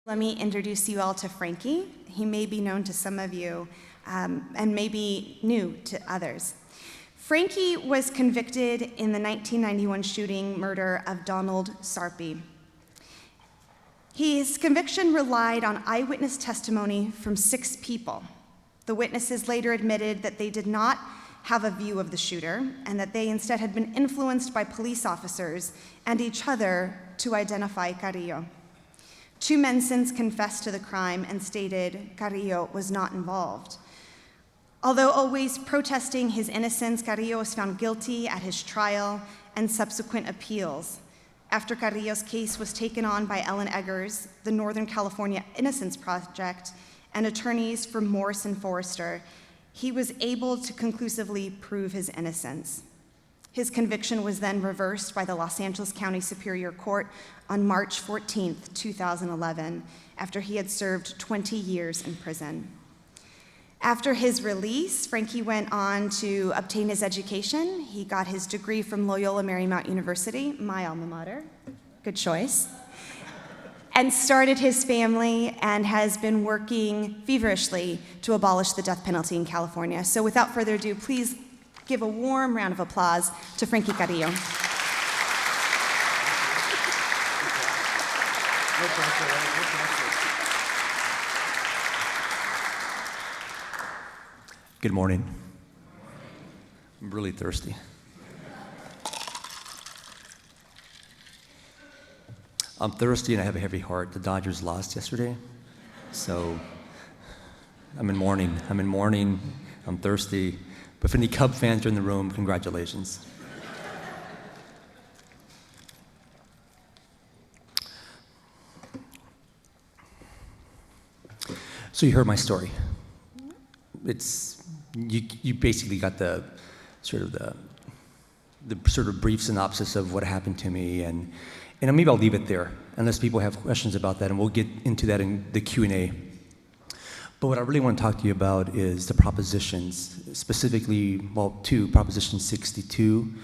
Let me introduce you all to Franky. He may be known to some of you and may be new to others. Franky was convicted in the 1991 shooting murder of Donald Sarpy. His conviction relied on eyewitness testimony from 6 people. The witnesses later admitted that they did not have a view of the shooter and that they instead had been influenced by police officers and each other to identify Carrillo. 2 men since confessed to the crime and stated Carrillo was not involved. Although always protesting his innocence, Carrillo was found guilty at his trial and subsequent appeals. After Carrillo's case was taken on by Ellen Eggers, the Northern California Innocence Project, and attorneys from Morris and Forrester, he was able to conclusively prove his innocence. His conviction was then reversed by the Los Angeles County Superior Court on March 14, 2011, after he had served 20 years in prison. After his release, Franky went on to obtain his education. He got his degree from Loyola Marymount University, my alma mater, good choice, and started his family and has been working feverishly to abolish the death penalty in California. So without further ado, please give a warm round of applause to Franky Carrillo. Good morning. I'm really thirsty. I'm thirsty and I have a heavy heart. The Dodgers lost yesterday, so I'm in mourning. I'm thirsty. But for any Cub fans in the room, congratulations. So you heard my story. You basically got the sort of brief synopsis of what happened to me, and maybe I'll leave it there unless people have questions about that, and we'll get into that in the Q&A. But what I really want to talk to you about is the propositions, specifically, well, 2, Proposition 62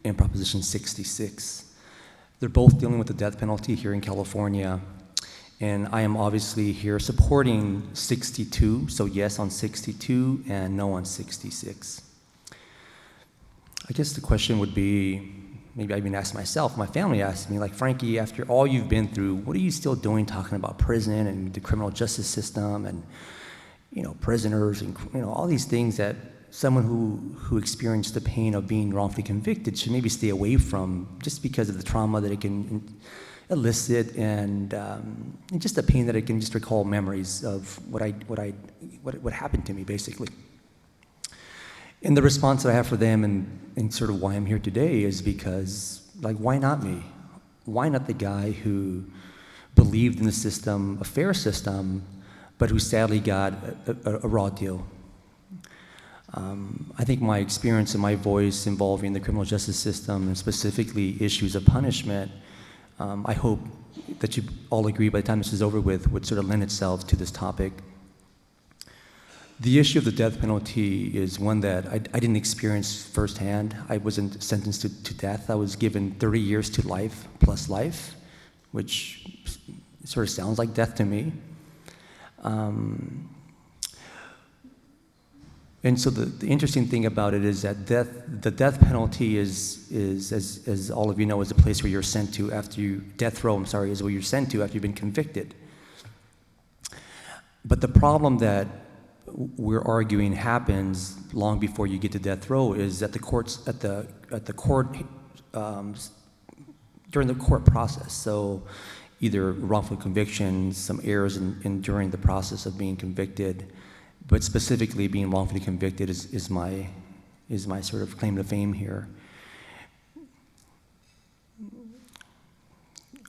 and Proposition 66. They're both dealing with the death penalty here in California, and I am obviously here supporting 62, so yes on 62 and no on 66. I guess the question would be, maybe I even asked myself, my family asked me, like, Franky, after all you've been through, what are you still doing talking about prison and the criminal justice system and prisoners and all these things that someone who experienced the pain of being wrongfully convicted should maybe stay away from, just because of the trauma that it can elicit and just the pain that it can just recall memories of what happened to me, basically. And the response that I have for them and sort of why I'm here today is because, like, why not me? Why not the guy who believed in the system, a fair system, but who sadly got a raw deal? I think my experience and my voice involving the criminal justice system and specifically issues of punishment, I hope that you all agree by the time this is over with, would sort of lend itself to this topic. The issue of the death penalty is one that I didn't experience firsthand. I wasn't sentenced to death. I was given 30 years to life plus life, which sort of sounds like death to me. And so the interesting thing about it is that the death penalty is as all of you know, is a place where you're sent to after you, death row, is where you're sent to after you've been convicted. But the problem that we're arguing happens long before you get to death row is that the courts, during the court process. So either wrongful convictions, some errors during the process of being convicted, but specifically being wrongfully convicted is my sort of claim to fame here.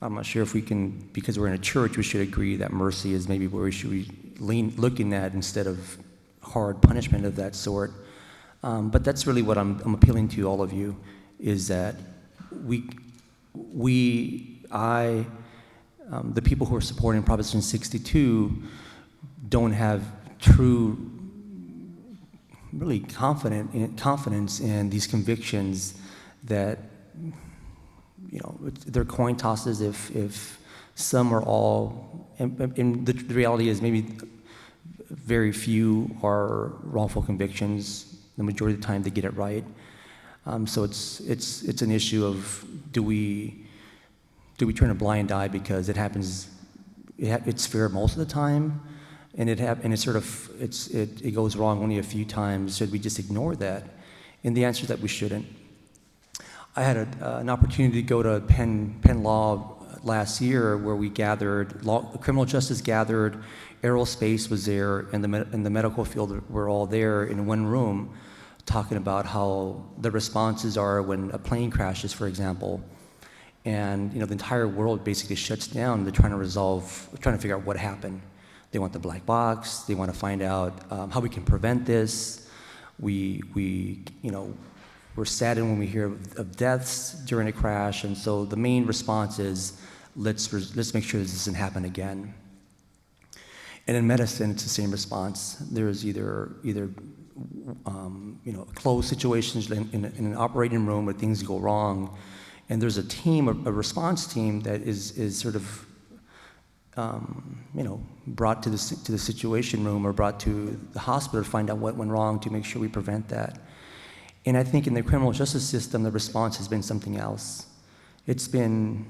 I'm not sure if we can, because we're in a church, we should agree that mercy is maybe where we should be looking at instead of hard punishment of that sort. But that's really what I'm appealing to all of you, is that the people who are supporting Proposition 62 don't have true, really confidence in these convictions that, they're coin tosses if Some are all, and the reality is maybe very few are wrongful convictions. The majority of the time they get it right. So it's an issue of do we turn a blind eye because it happens, it's fair most of the time, and it goes wrong only a few times. Should we just ignore that? And the answer is that we shouldn't. I had an opportunity to go to Penn Law last year, where we gathered, criminal justice gathered, aerospace was there, and the medical field were all there in one room, talking about how the responses are when a plane crashes, for example, and the entire world basically shuts down. They're trying to figure out what happened. They want the black box. They want to find out how we can prevent this. We're saddened when we hear of deaths during a crash, and so the main response is, let's make sure this doesn't happen again. And in medicine, it's the same response. There's either closed situations in an operating room where things go wrong, and there's a response team that is sort of brought to the situation room or brought to the hospital to find out what went wrong to make sure we prevent that. And I think in the criminal justice system, the response has been something else. It's been,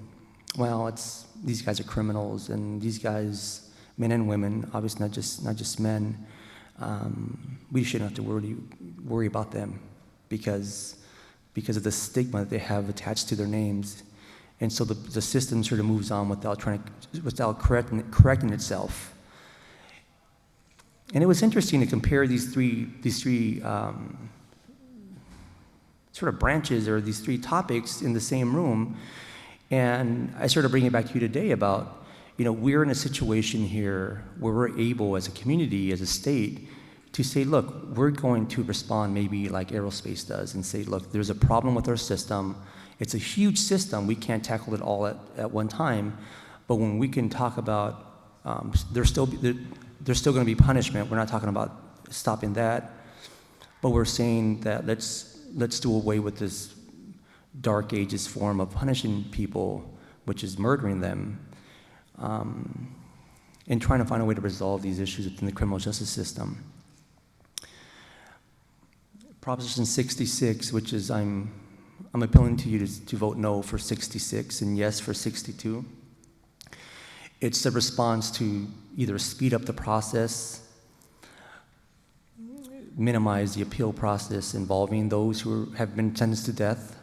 these guys are criminals, and these guys, men and women, obviously not just men, we shouldn't have to worry about them because of the stigma that they have attached to their names. And so the system sort of moves on without correcting itself. And it was interesting to compare these three sort of branches, or these three topics in the same room. And I sort of bring it back to you today about, we're in a situation here where we're able as a community, as a state, to say, look, we're going to respond maybe like aerospace does and say, look, there's a problem with our system. It's a huge system. We can't tackle it all at one time. But when we can talk about, there's still going to be punishment. We're not talking about stopping that. But we're saying that let's do away with this dark ages form of punishing people, which is murdering them, and trying to find a way to resolve these issues within the criminal justice system. Proposition 66, which is I'm appealing to you to vote no for 66 and yes for 62. It's a response to either speed up the process, minimize the appeal process involving those who have been sentenced to death,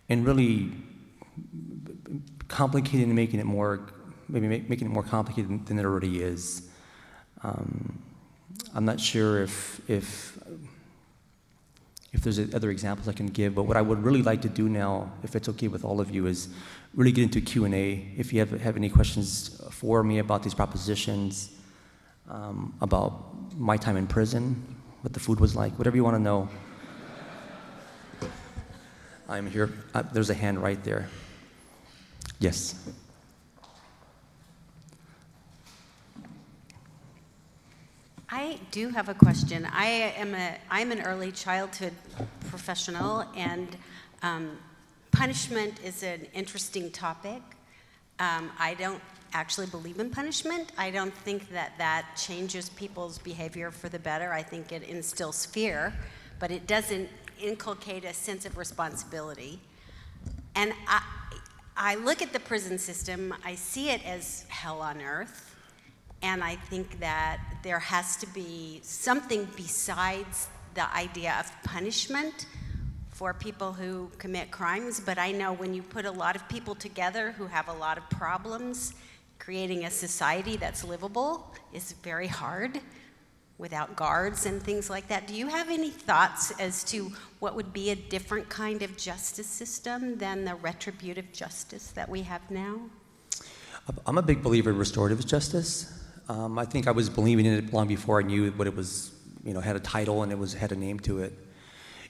and really complicating and making it more complicated than it already is. I'm not sure if there's other examples I can give, but what I would really like to do now, if it's okay with all of you, is really get into Q&A. If you have any questions for me about these propositions, about my time in prison, what the food was like, whatever you want to know. I'm here. There's a hand right there. Yes. I do have a question. I'm an early childhood professional, and punishment is an interesting topic. I don't actually believe in punishment. I don't think that changes people's behavior for the better. I think it instills fear, but it doesn't inculcate a sense of responsibility. And I look at the prison system, I see it as hell on earth. And I think that there has to be something besides the idea of punishment for people who commit crimes. But I know when you put a lot of people together who have a lot of problems, creating a society that's livable is very hard without guards and things like that. Do you have any thoughts as to what would be a different kind of justice system than the retributive justice that we have now? I'm a big believer in restorative justice. I think I was believing in it long before I knew what it was, had a title and had a name to it.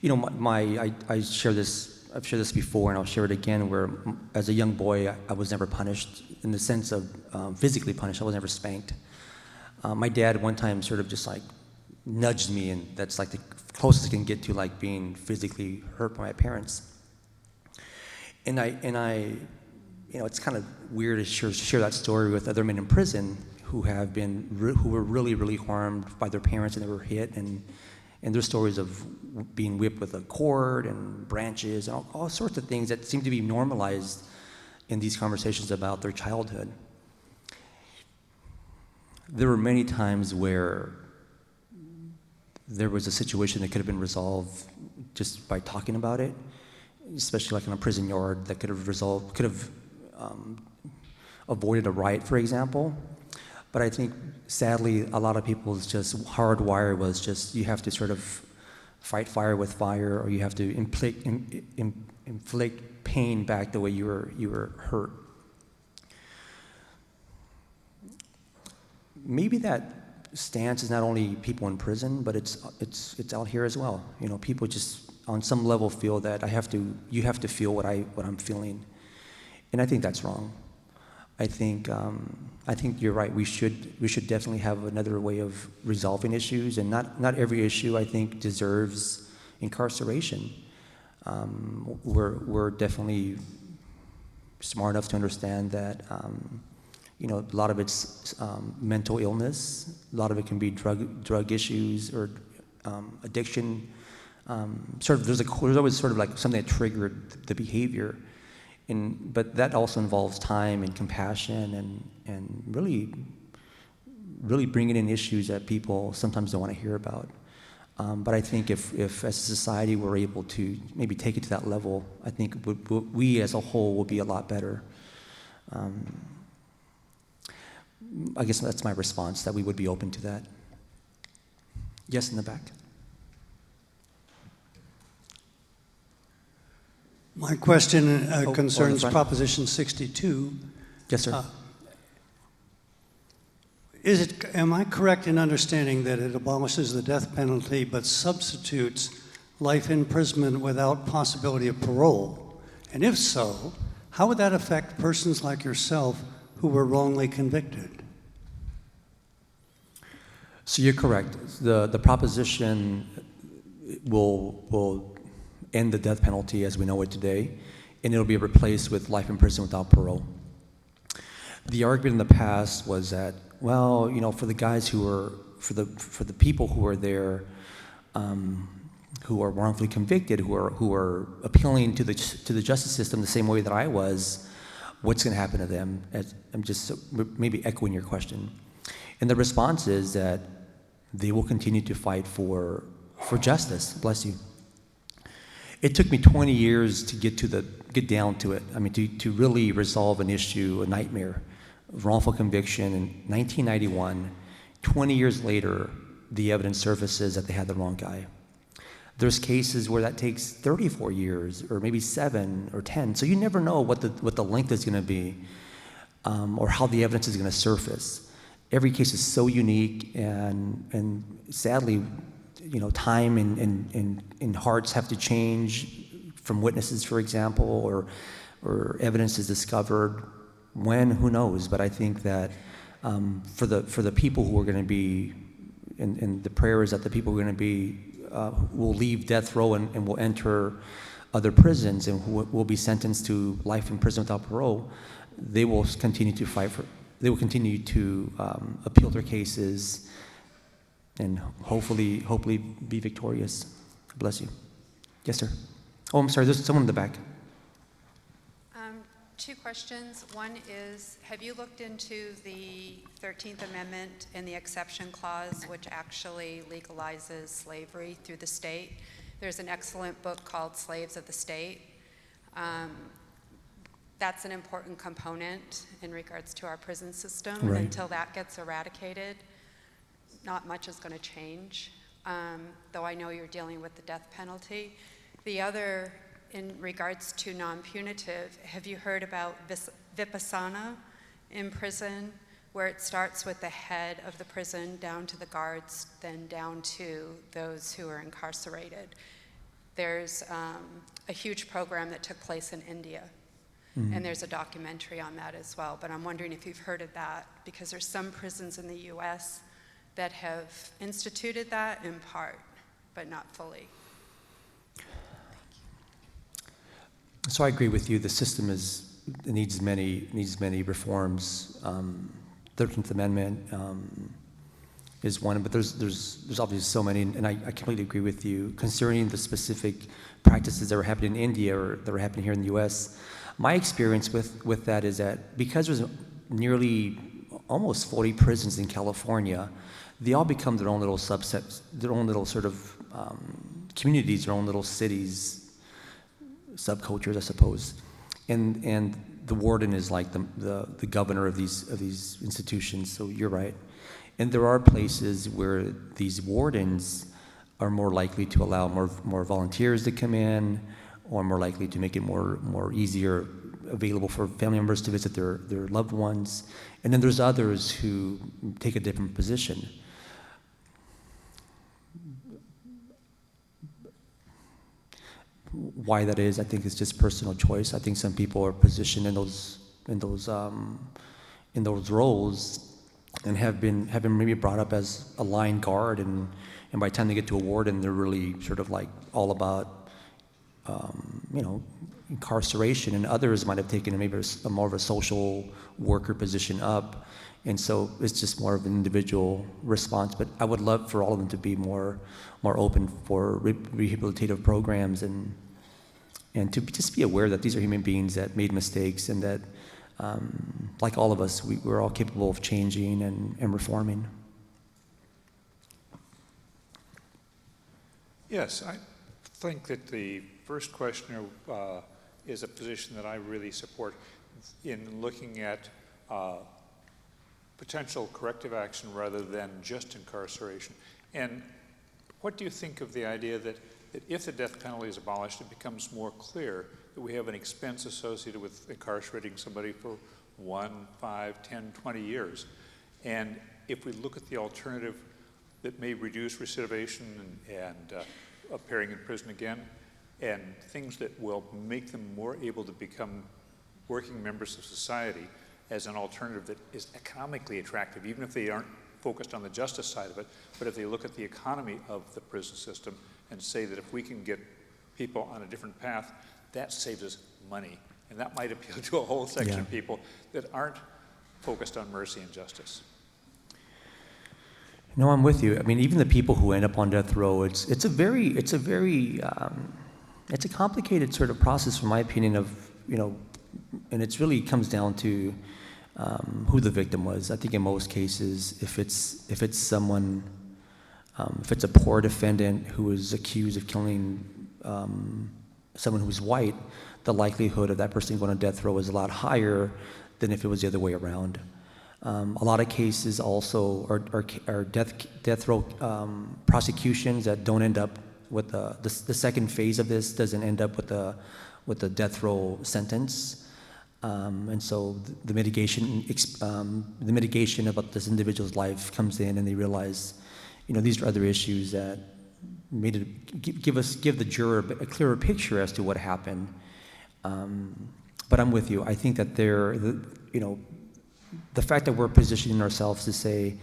I've shared this before and I'll share it again, where as a young boy, I was never punished in the sense of physically punished. I was never spanked. My dad one time sort of just like nudged me, and that's like the closest I can get to like being physically hurt by my parents. And it's kind of weird to share that story with other men in prison who were really, really harmed by their parents and they were hit, and their stories of being whipped with a cord and branches and all sorts of things that seem to be normalized in these conversations about their childhood. There were many times where there was a situation that could have been resolved just by talking about it, especially like in a prison yard, that could have avoided a riot, for example. But I think, sadly, a lot of people's just hardwire was just, you have to sort of fight fire with fire, or you have to inflict pain back the way you were hurt. Maybe that stance is not only people in prison, but it's out here as well. People just on some level feel that you have to feel what I'm feeling, and I think that's wrong. I think you're right. We should definitely have another way of resolving issues, and not every issue, I think, deserves incarceration. We're definitely smart enough to understand that a lot of it's mental illness. A lot of it can be drug issues or addiction. There's always sort of like something that triggered the behavior. But that also involves time and compassion and really bringing in issues that people sometimes don't want to hear about. But I think if as a society we're able to maybe take it to that level, I think we as a whole will be a lot better. I guess that's my response, that we would be open to that. Yes, in the back. My question concerns Proposition 62. Yes, sir. Am I correct in understanding that it abolishes the death penalty but substitutes life imprisonment without possibility of parole? And if so, how would that affect persons like yourself who were wrongly convicted? So you're correct. The proposition will end the death penalty as we know it today, and it'll be replaced with life in prison without parole. The argument in the past was that, well, for the guys for the people who are there, who are wrongfully convicted, who are appealing to the justice system the same way that I was, what's going to happen to them? I'm just maybe echoing your question, and the response is that they will continue to fight for justice. Bless you. It took me 20 years to get down to it. I mean, to really resolve an issue, a nightmare, wrongful conviction in 1991. 20 years later, the evidence surfaces that they had the wrong guy. There's cases where that takes 34 years, or maybe 7 or 10. So you never know what the length is going to be, or how the evidence is going to surface. Every case is so unique, and sadly, time and hearts have to change from witnesses, for example, or evidence is discovered. When, who knows? But I think that for the people who are going to be, and the prayer is that the people who are going to be, will leave death row and will enter other prisons and who will be sentenced to life in prison without parole, they will continue to fight they will continue to appeal their cases and hopefully be victorious. Bless you. Yes, sir. Oh, I'm sorry, there's someone in the back. 2 questions. One is, have you looked into the 13th Amendment and the exception clause, which actually legalizes slavery through the state? There's an excellent book called Slaves of the State. That's an important component in regards to our prison system. Right. And until that gets eradicated, not much is going to change, though I know you're dealing with the death penalty. The other, in regards to non-punitive, have you heard about Vipassana in prison, where it starts with the head of the prison down to the guards, then down to those who are incarcerated? There's a huge program that took place in India, and there's a documentary on that as well. But I'm wondering if you've heard of that, because there's some prisons in the U.S. that have instituted that in part, but not fully. So I agree with you. The system is it needs many reforms. 13th Amendment is one, but there's obviously so many, and I completely agree with you. Concerning the specific practices that were happening in India or that were happening here in the U.S., my experience with that is that because there's nearly almost 40 prisons in California, they all become their own little subsets, their own little sort of communities, their own little cities, subcultures, I suppose. And the warden is like the governor of these institutions. So you're right. And there are places where these wardens are more likely to allow more volunteers to come in, or more likely to make it more easier available for family members to visit their loved ones. And then there's others who take a different position. Why that is, I think it's just personal choice. I think some people are positioned in those roles and have been maybe brought up as a line guard, and by the time they get to a warden, they're really sort of like all about incarceration, and others might have taken maybe a more of a social worker position up, and so it's just more of an individual response. But I would love for all of them to be more open for rehabilitative programs, and to just be aware that these are human beings that made mistakes, and that like all of us, we're all capable of changing and reforming. Yes, I think that the first questioner is a position that I really support in looking at potential corrective action rather than just incarceration. And what do you think of the idea that if the death penalty is abolished, it becomes more clear that we have an expense associated with incarcerating somebody for 1, 5, 10, 20 years? And if we look at the alternative that may reduce recidivation and appearing in prison again, and things that will make them more able to become working members of society as an alternative that is economically attractive, even if they aren't focused on the justice side of it, but if they look at the economy of the prison system and say that if we can get people on a different path, that saves us money. And that might appeal to a whole section of people that aren't focused on mercy and justice. No, I'm with you. I mean, even the people who end up on death row, it's a complicated sort of process, from my opinion, of, and it really comes down to who the victim was. I think in most cases, if it's someone, if it's a poor defendant who is accused of killing someone who's white, the likelihood of that person going on death row is a lot higher than if it was the other way around. A lot of cases also are death row prosecutions that don't end up with the second phase of this doesn't end up with the death row sentence, and so the mitigation about this individual's life comes in, and they realize, these are other issues that made it give the juror a clearer picture as to what happened. But I'm with you. I think that the fact that we're positioning ourselves to say,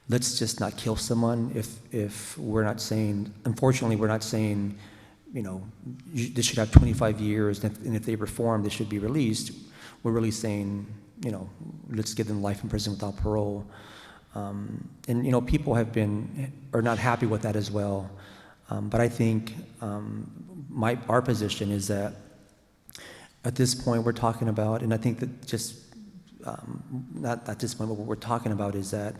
let's just not kill someone, if we're not saying, unfortunately, we're not saying, they should have 25 years, and if they reform, they should be released. We're really saying, let's give them life in prison without parole. And people are not happy with that as well. But I think our position is that at this point we're talking about, and I think that just not at this point, but what we're talking about is that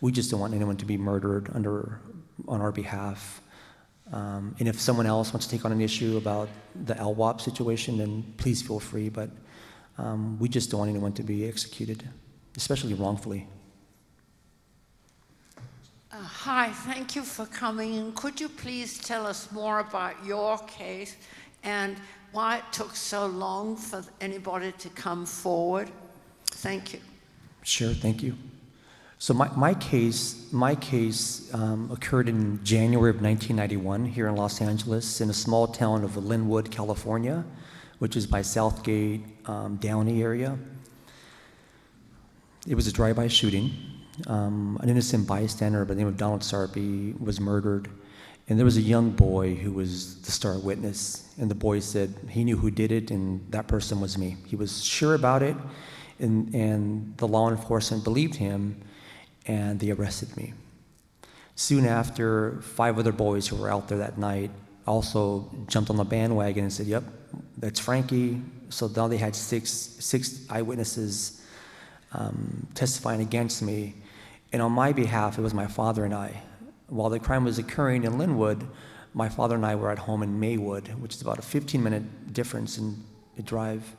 we just don't want anyone to be murdered on our behalf. And if someone else wants to take on an issue about the LWOP situation, then please feel free. But we just don't want anyone to be executed, especially wrongfully. Hi, thank you for coming in. Could you please tell us more about your case and why it took so long for anybody to come forward? Thank you. Sure, thank you. So my case occurred in January of 1991 here in Los Angeles, in a small town of Linwood, California, which is by Southgate, Downey area. It was a drive-by shooting. An innocent bystander by the name of Donald Sarpy was murdered, And there was a young boy who was the star witness, and the boy said he knew who did it, and that person was me. He was sure about it, and the law enforcement believed him, and they arrested me. Soon after, 5 other boys who were out there that night also jumped on the bandwagon and said, yep, that's Franky. So now they had six eyewitnesses testifying against me. And on my behalf, it was my father and I. While the crime was occurring in Linwood, my father and I were at home in Maywood, which is about a 15-minute difference in the drive.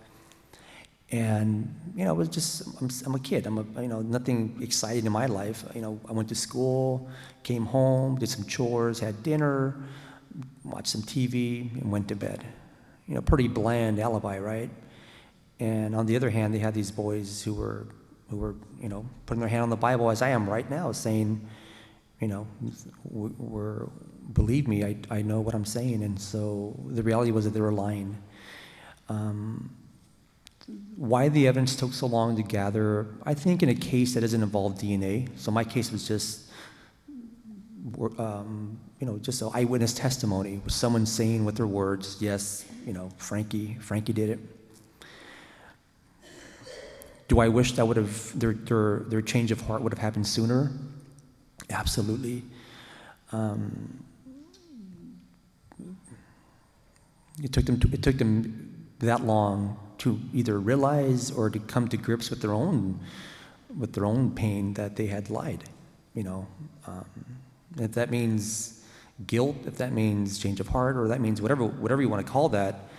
And, it was just, I'm a kid. Nothing exciting in my life. I went to school, came home, did some chores, had dinner, watched some TV, and went to bed. Pretty bland alibi, right? And on the other hand, they had these boys who were putting their hand on the Bible, as I am right now, saying, believe me, I know what I'm saying. And so the reality was that they were lying. Why the evidence took so long to gather, I think in a case that doesn't involve DNA. So my case was just, just an eyewitness testimony with someone saying with their words, yes, Franky did it. Do I wish that would have their change of heart would have happened sooner? Absolutely. It took them that long to either realize or to come to grips with their own pain that they had lied. If that means guilt, if that means change of heart, or that means whatever you want to call that.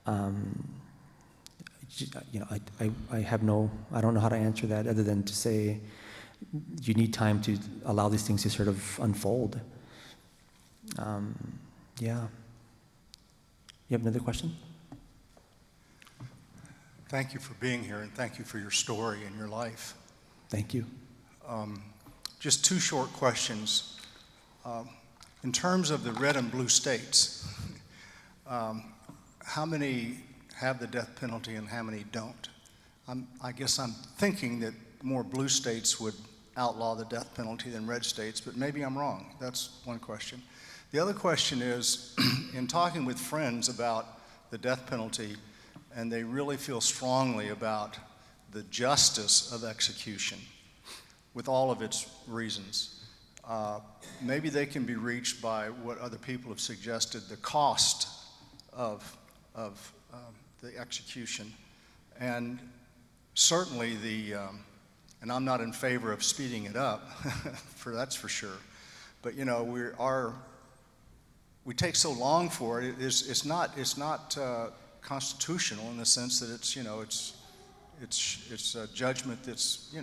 I don't know how to answer that other than to say you need time to allow these things to sort of unfold. Yeah. You have another question? Thank you for being here, and thank you for your story and your life. Thank you. Just 2 short questions. In terms of the red and blue states, how many have the death penalty and how many don't? I guess I'm thinking that more blue states would outlaw the death penalty than red states, but maybe I'm wrong. That's one question. The other question is, in talking with friends about the death penalty, and they really feel strongly about the justice of execution with all of its reasons, maybe they can be reached by what other people have suggested, the cost of the execution. And certainly and I'm not in favor of speeding it up, that's for sure, but we take so long for it. It's not constitutional in the sense that it's a judgment that's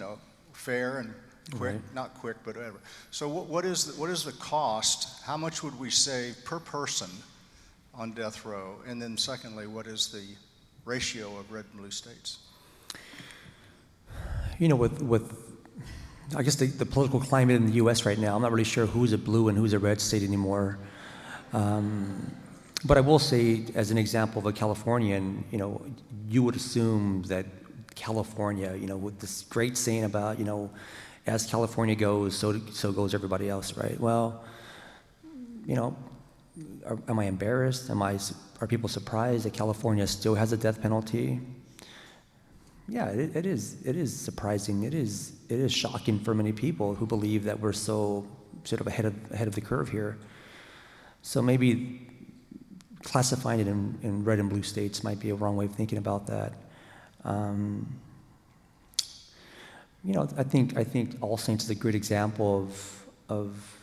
fair and quick, Right. Not quick, but whatever. So what is the cost? How much would we save per person on death row? And then secondly, what is the ratio of red and blue states? With I guess the political climate in the U.S. right now, I'm not really sure who's a blue and who's a red state anymore. But I will say, as an example of a Californian, you would assume that California, with this great saying about, as California goes, so goes everybody else, right? Well, am I embarrassed? Are people surprised that California still has a death penalty? Yeah, it is surprising. It is shocking for many people who believe that we're so sort of ahead of the curve here. So maybe classifying it in red and blue states might be a wrong way of thinking about that. I think All Saints is a great example of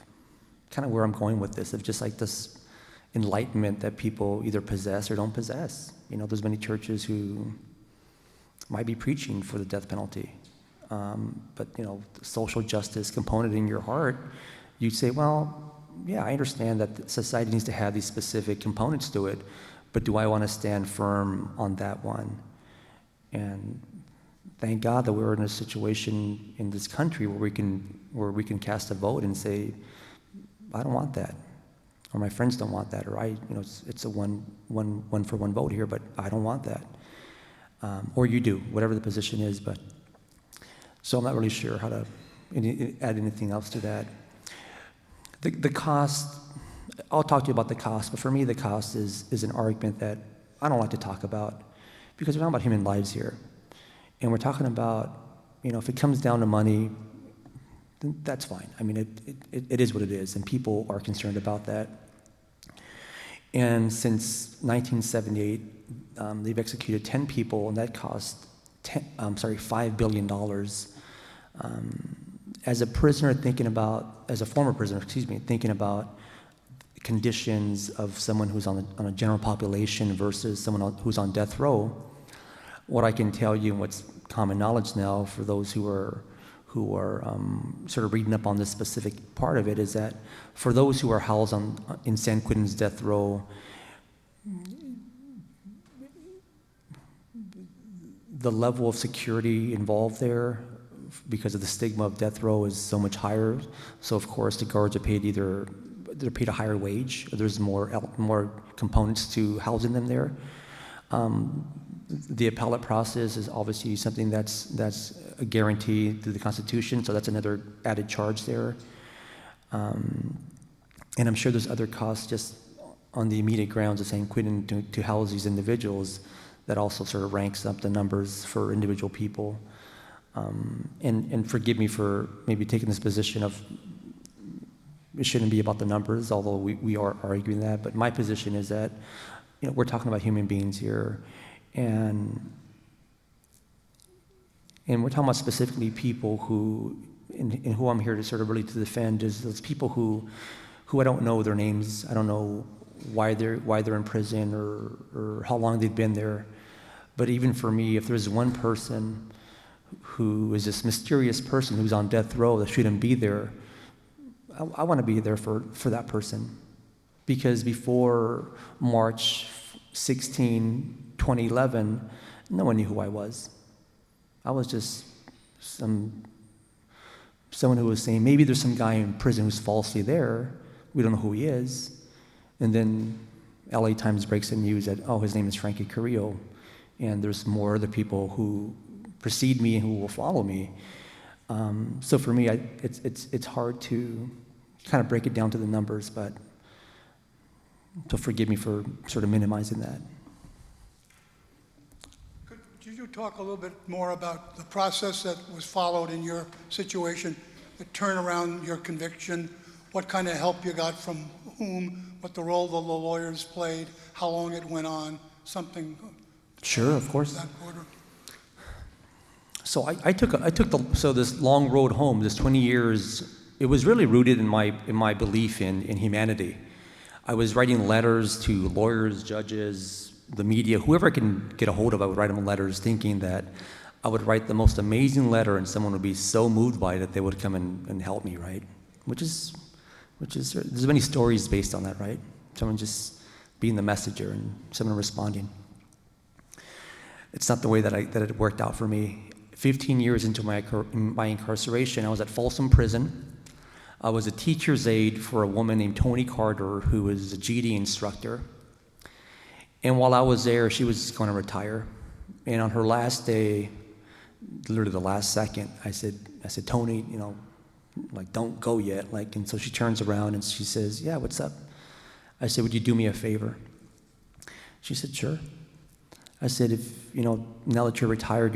kind of where I'm going with this, of just like this enlightenment that people either possess or don't possess. There's many churches who might be preaching for the death penalty, but the social justice component in your heart, you'd say, well, yeah, I understand that society needs to have these specific components to it, but do I want to stand firm on that one? And thank God that we're in a situation in this country where we can cast a vote and say, I don't want that, or my friends don't want that, or it's a one for one vote here, but I don't want that, or you do, whatever the position is. But so I'm not really sure how to add anything else to that. The cost, I'll talk to you about the cost, but for me, the cost is an argument that I don't like to talk about, because we're talking about human lives here. And we're talking about, if it comes down to money, then that's fine. I mean, it is what it is, and people are concerned about that. And since 1978, they've executed 10 people, and that cost $5 billion. As a prisoner as a former prisoner, thinking about conditions of someone who's on a general population versus someone who's on death row, what I can tell you, and what's common knowledge now for those who are sort of reading up on this specific part of it, is that for those who are housed in San Quentin's death row, the level of security involved there, because of the stigma of death row, is so much higher. So of course the guards are paid they're paid a higher wage, or there's more components to housing them there. The appellate process is obviously something that's a guarantee through the Constitution, so that's another added charge there. And I'm sure there's other costs just on the immediate grounds of San Quentin to house these individuals that also sort of ranks up the numbers for individual people. And forgive me for maybe taking this position of it shouldn't be about the numbers, although we are arguing that. But my position is that we're talking about human beings here, and we're talking about specifically people who I'm here to sort of really to defend, is those people who I don't know their names. I don't know why they're in prison or how long they've been there. But even for me, if there's one person who is this mysterious person who's on death row that shouldn't be there, I want to be there for that person. Because before March 16, 2011, no one knew who I was. I was just someone who was saying, maybe there's some guy in prison who's falsely there. We don't know who he is. And then LA Times breaks the news that, his name is Franky Carrillo. And there's more other people who precede me and who will follow me. So for me, it's hard to kind of break it down to the numbers, but so forgive me for sort of minimizing that. Could you talk a little bit more about the process that was followed in your situation, the turnaround, your conviction, what kind of help you got from whom, what the role the lawyers played, how long it went on, something? Sure, of course. That order. So I took this long road home, this 20 years. It was really rooted in my belief in humanity. I was writing letters to lawyers, judges, the media, whoever I can get a hold of. I would write them letters, thinking that I would write the most amazing letter, and someone would be so moved by it that they would come and help me, right? Which is there's many stories based on that, right? Someone just being the messenger and someone responding. It's not the way that it worked out for me. 15 years into my incarceration, I was at Folsom Prison. I was a teacher's aide for a woman named Tony Carter, who was a GD instructor. And while I was there, she was going to retire. And on her last day, literally the last second, I said, Tony, don't go yet. And so she turns around and she says, yeah, what's up? I said, would you do me a favor? She said, sure. I said, if, now that you're retired,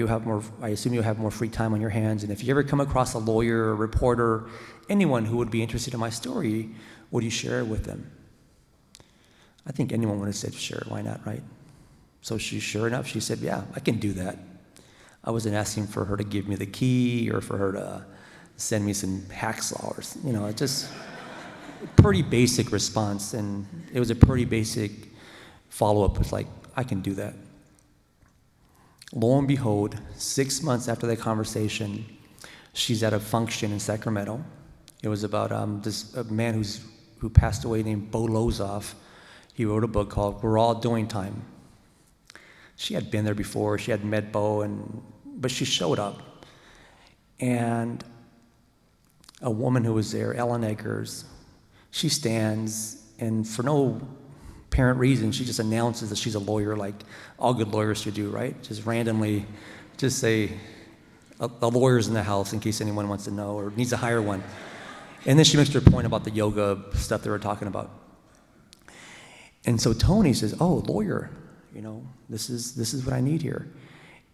I assume you'll have more free time on your hands. And if you ever come across a lawyer, a reporter, anyone who would be interested in my story, would you share it with them? I think anyone would have said, sure, why not, right? So sure enough, she said, yeah, I can do that. I wasn't asking for her to give me the key or for her to send me some hacksaw or, just pretty basic response. And it was a pretty basic follow-up. It's like, I can do that. Lo and behold, 6 months after that conversation, she's at a function in Sacramento. It was about a man who passed away named Bo Lozoff. He wrote a book called We're All Doing Time. She had been there before. She had met Bo, but she showed up. And a woman who was there, Ellen Eggers, she stands, and for no apparent reason, she just announces that she's a lawyer, like all good lawyers should do, right? Just randomly, just say, a lawyer's in the house in case anyone wants to know or needs to hire one. And then she makes her point about the yoga stuff they were talking about. And so Tony says, oh, lawyer, you know, this is what I need here.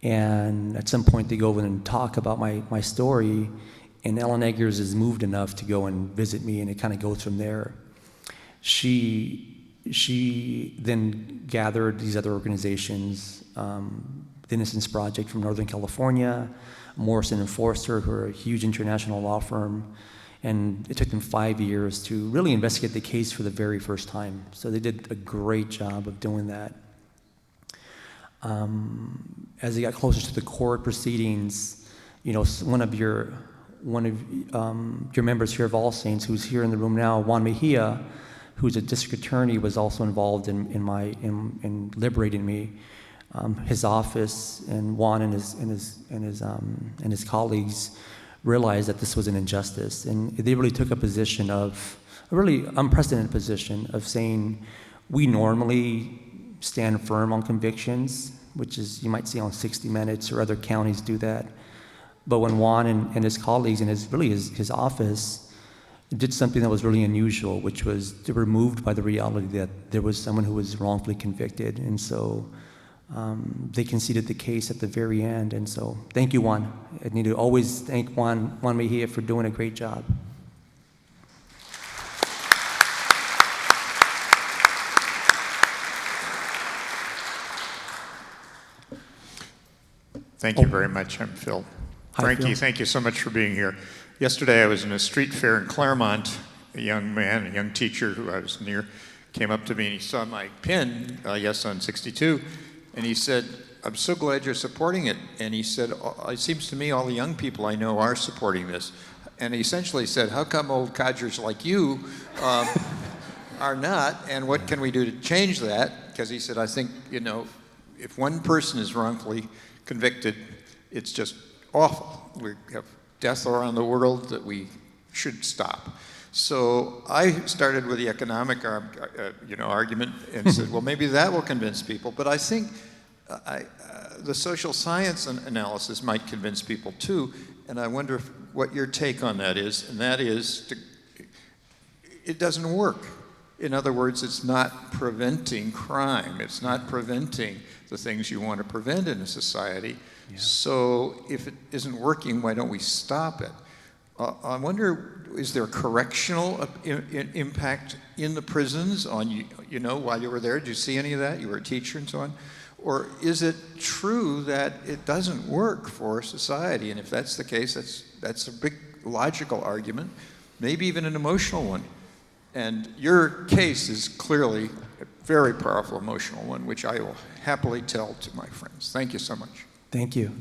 And at some point they go over and talk about my story, and Ellen Eggers is moved enough to go and visit me, and it kind of goes from there. She then gathered these other organizations, the Innocence Project from Northern California, Morrison and Forster, who are a huge international law firm, and it took them 5 years to really investigate the case for the very first time. So they did a great job of doing that. As they got closer to the court proceedings, you know, one of your members here of All Saints, who's here in the room now, Juan Mejia, who's a district attorney, was also involved in liberating me. His office and Juan and his colleagues realized that this was an injustice, and they really took a position of a really unprecedented position of saying, we normally stand firm on convictions, which is, you might see on 60 Minutes or other counties do that. But when Juan and his colleagues and his office did something that was really unusual, which was they were moved by the reality that there was someone who was wrongfully convicted. And so they conceded the case at the very end. And so thank you, Juan. I need to always thank Juan Mejia for doing a great job. Thank you very much. I'm Phil. Hi, Frankie, Phil. thank you so much for being here. Yesterday I was in a street fair in Claremont. A young man, a young teacher who I was near, came up to me and he saw my pin, yes, on 62, and he said, I'm so glad you're supporting it. And he said, it seems to me all the young people I know are supporting this. And he essentially said, how come old codgers like you are not, and what can we do to change that? Because he said, I think, you know, if one person is wrongfully convicted, it's just awful. We have death around the world that we should stop. So I started with the economic argument and said, well, maybe that will convince people. But I think the social science analysis might convince people too. And I wonder what your take on that is. And that is, it doesn't work. In other words, it's not preventing crime. It's not preventing the things you want to prevent in a society. Yeah. So if it isn't working, why don't we stop it? I wonder, is there a correctional impact in the prisons on you know, while you were there? Did you see any of that? You were a teacher and so on. Or is it true that it doesn't work for society? And if that's the case, that's a big logical argument, maybe even an emotional one. And your case is clearly a very powerful emotional one, which I will happily tell to my friends. Thank you so much. Thank you.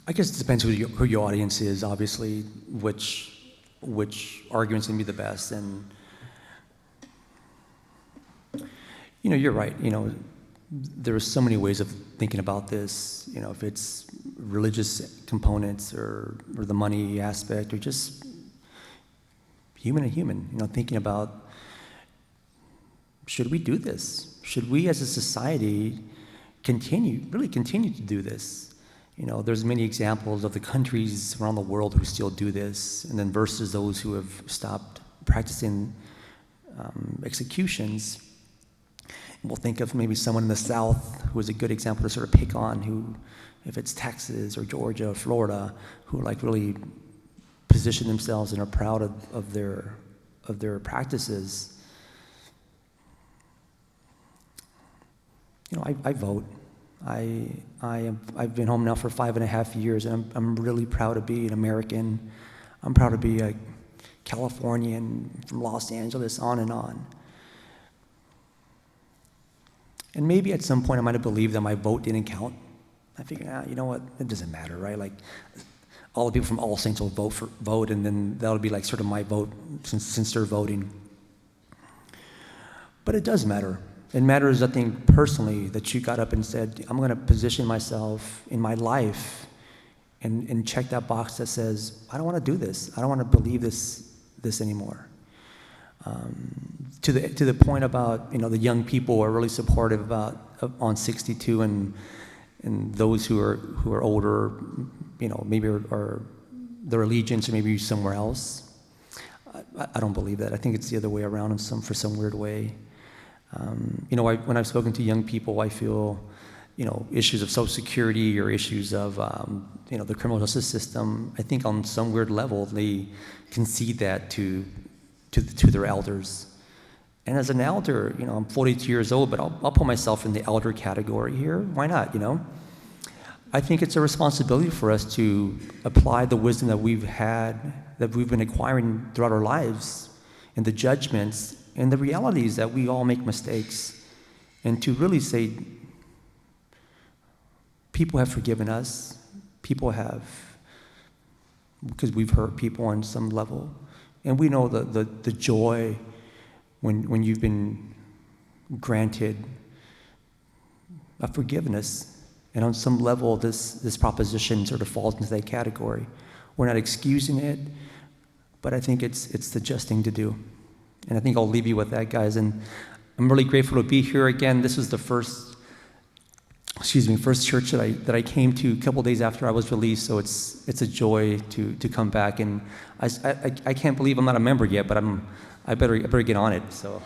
I guess it depends who your audience is, obviously, which argument's gonna be the best. And you know, you're right. You know, there are so many ways of thinking about this. You know, if it's religious components or the money aspect, or just human to human. You know, thinking about, should we do this? Should we, as a society, really continue to do this? You know, there's many examples of the countries around the world who still do this, and then versus those who have stopped practicing executions. We'll think of maybe someone in the South who is a good example to sort of pick on, who, if it's Texas or Georgia or Florida, who like really position themselves and are proud of their practices. You know, I vote. I've been home now for 5.5 years, and I'm really proud to be an American. I'm proud to be a Californian from Los Angeles, on and on. And maybe at some point I might have believed that my vote didn't count. I figured, you know what, it doesn't matter, right? Like, all the people from All Saints will vote, and then that'll be like sort of my vote since they're voting. But it does matter. It matters, I think, personally, that you got up and said, I'm going to position myself in my life and check that box that says, I don't want to do this. I don't want to believe this anymore. To the point about, you know, the young people are really supportive on 62 and those who are older, you know, maybe are their allegiance or maybe somewhere else. I don't believe that. I think it's the other way around for some weird way. When I've spoken to young people, I feel, issues of Social Security or issues of, the criminal justice system, I think on some weird level, they concede that to their elders. And as an elder, I'm 42 years old, but I'll put myself in the elder category here. Why not, I think it's a responsibility for us to apply the wisdom that we've been acquiring throughout our lives, and the judgments and the realities that we all make mistakes, and to really say, people have forgiven us, people have, because we've hurt people on some level, and we know the joy when you've been granted a forgiveness. And on some level, this proposition sort of falls into that category. We're not excusing it, but I think it's the just thing to do. And I think I'll leave you with that, guys. And I'm really grateful to be here again. This was the first church that I came to a couple days after I was released. So it's a joy to come back. And I can't believe I'm not a member yet, but I better get on it. So.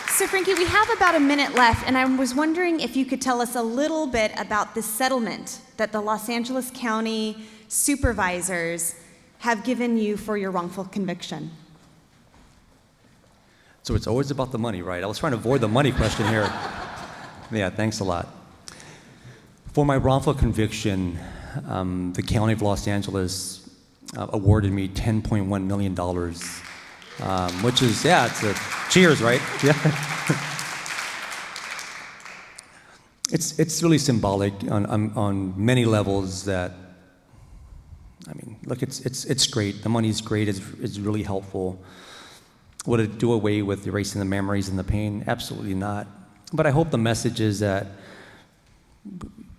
So Franky, we have about a minute left, and I was wondering if you could tell us a little bit about the settlement that the Los Angeles County supervisors have given you for your wrongful conviction. So it's always about the money, right? I was trying to avoid the money question here. Yeah, thanks a lot. For my wrongful conviction, the County of Los Angeles awarded me $10.1 million, which is, it's a cheers, right? Yeah. It's really symbolic on many levels that, look, it's great. The money's great. It's really helpful. Would it do away with erasing the memories and the pain? Absolutely not. But I hope the message is that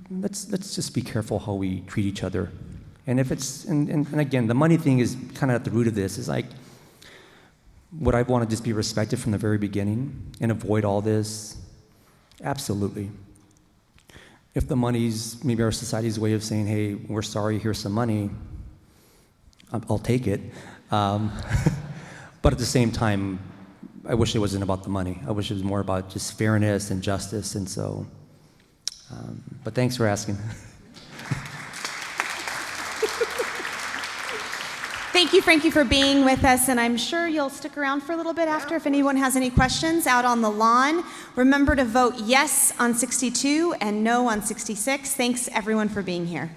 let's just be careful how we treat each other. And if it's, and again, the money thing is kind of at the root of this. Is like, would I want to just be respected from the very beginning and avoid all this? Absolutely. If the money's maybe our society's way of saying, hey, we're sorry, here's some money, I'll take it. But at the same time, I wish it wasn't about the money. I wish it was more about just fairness and justice, and so, but thanks for asking. Thank you, Franky, for being with us, and I'm sure you'll stick around for a little bit after if anyone has any questions out on the lawn. Remember to vote yes on 62 and no on 66. Thanks, everyone, for being here.